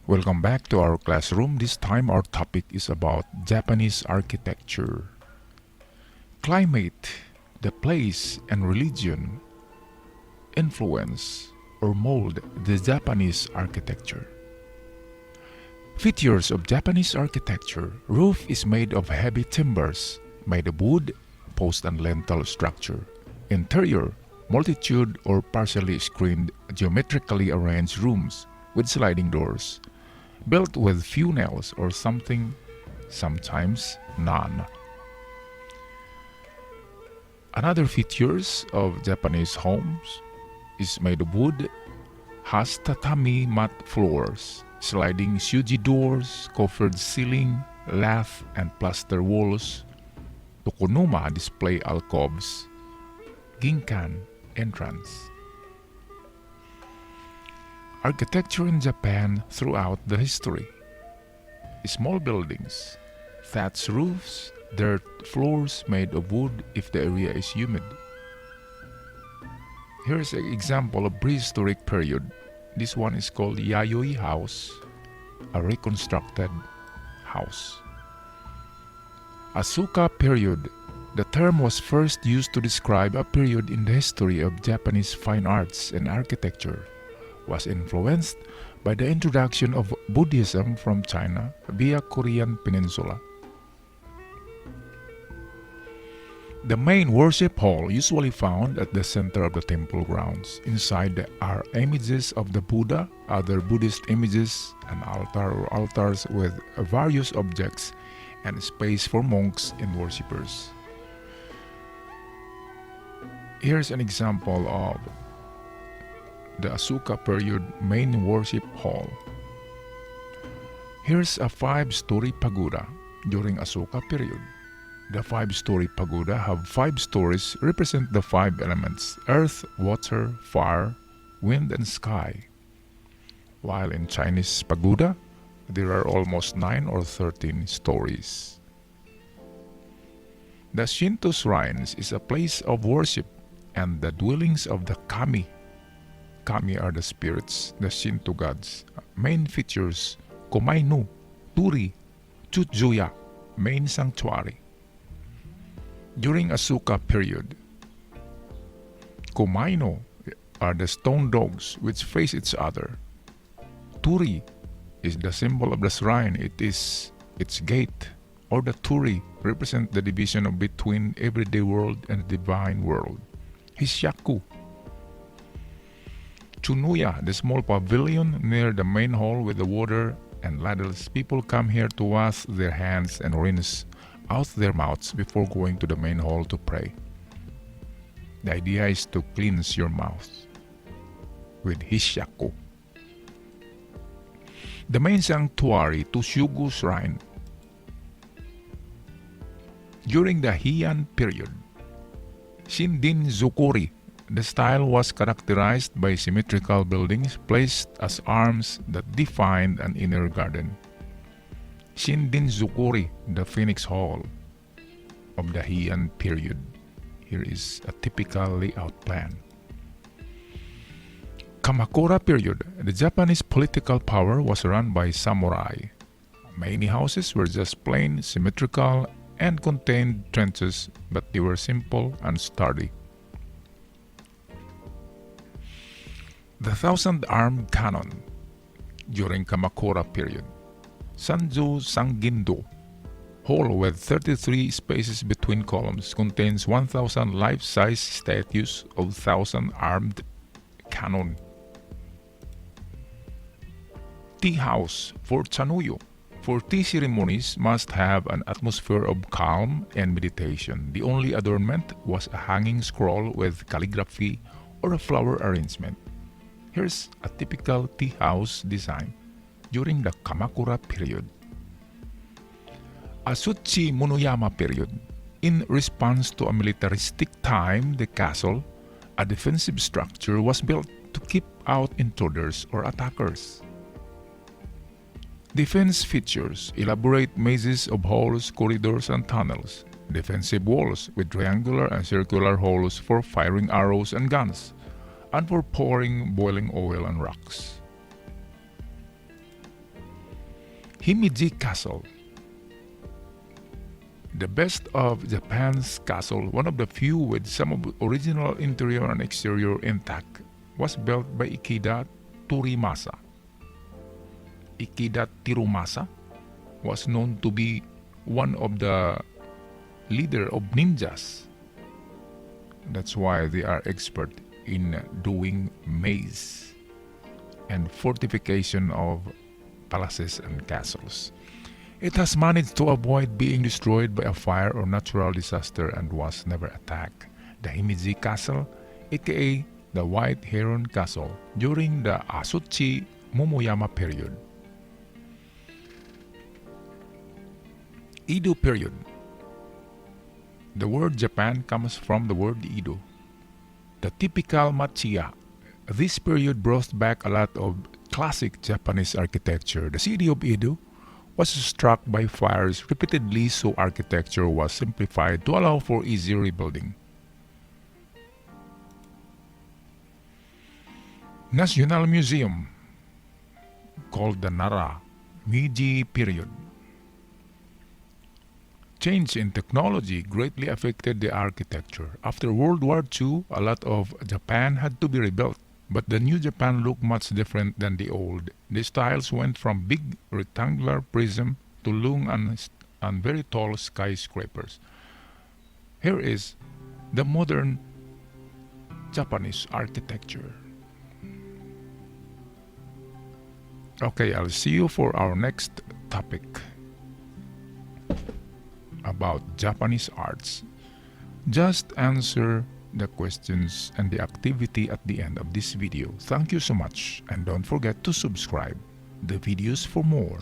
Welcome back to our classroom. This time our topic is about Japanese architecture. Climate, the place, and religion influence or mold the Japanese architecture. Features of Japanese architecture: roof is made of heavy timbers, made of wood, post and lintel structure. Interior, multitude or partially screened geometrically arranged rooms with sliding doors, built with few nails or something, sometimes none. Another features of Japanese homes is made of wood, has tatami mat floors, sliding shuji doors, covered ceiling, lath and plaster walls, tokonoma display alcoves, ginkan entrance. Architecture in Japan throughout the history. Small buildings, thatched roofs, dirt floors made of wood if the area is humid. Here's an example of prehistoric period. This one is called Yayoi House, a reconstructed house. Asuka period. The term was first used to describe a period in the history of Japanese fine arts and architecture. Was influenced by the introduction of Buddhism from China via Korean Peninsula. The main worship hall usually found at the center of the temple grounds. Inside are images of the Buddha, other Buddhist images, an altar or altars with various objects, and space for monks and worshippers. Here's an example of the Asuka period main worship hall. Here's a 5-story pagoda during Asuka period. The 5-story pagoda have 5 stories represent the 5 elements: earth, water, fire, wind, and sky. While in Chinese pagoda, there are almost 9 or 13 stories. The Shinto shrines is a place of worship and the dwellings of the kami. Kami are the spirits, the Shinto gods. Main features: Komainu, Turi, Chutjuya, main sanctuary. During Asuka period, Komaino are the stone dogs which face each other. Turi is the symbol of the shrine. It is its gate, or the Turi represent the division between everyday world and the divine world. Hishaku, Chunuya, the small pavilion near the main hall with the water and ladles. People come here to wash their hands and rinse out their mouths before going to the main hall to pray. The idea is to cleanse your mouth with hishaku. The main sanctuary, Tushugu Shrine. During the Heian period, Shindin Zukuri, the style was characterized by symmetrical buildings placed as arms that defined an inner garden. Shindin Zukuri, the Phoenix Hall of the Heian period. Here is a typical layout plan. Kamakura period. The Japanese political power was run by samurai. Many houses were just plain, symmetrical, and contained trenches, but they were simple and sturdy. The 1,000-armed cannon during Kamakura period. Sanjo Sangindo hall with 33 spaces between columns contains 1,000 life-size statues of 1,000 armed cannon. Tea house for Chanuyo. For tea ceremonies must have an atmosphere of calm and meditation. The only adornment was a hanging scroll with calligraphy or a flower arrangement. Here's a typical tea house design during the Kamakura period. Asuchi Monoyama period. In response to a militaristic time, the castle, a defensive structure, was built to keep out intruders or attackers. Defense features: elaborate mazes of halls, corridors, and tunnels. Defensive walls with triangular and circular holes for firing arrows and guns, and for pouring boiling oil and rocks. Himeji Castle. The best of Japan's castle, one of the few with some of the original interior and exterior intact, was built by Ikeda Torimasa. Ikeda Tirumasa was known to be one of the leader of ninjas. That's why they are expert in doing maze and fortification of palaces and castles. It has managed to avoid being destroyed by a fire or natural disaster and was never attacked. The Himeji Castle, aka the White Heron Castle, during the Asuchi Momoyama period. Edo period. The word Japan comes from the word Edo. The typical Machiya. This period brought back a lot of classic Japanese architecture. The city of Edo was struck by fires repeatedly, so architecture was simplified to allow for easy rebuilding. National Museum, called the Nara Meiji period. Change in technology greatly affected the architecture. After World War II, a lot of Japan had to be rebuilt, but the new Japan looked much different than the old. The styles went from big rectangular prism to long and very tall skyscrapers. Here is the modern Japanese architecture. Okay, I'll see you for our next topic about Japanese arts. Just answer the questions and the activity at the end of this video. Thank you so much, and don't forget to subscribe the videos for more.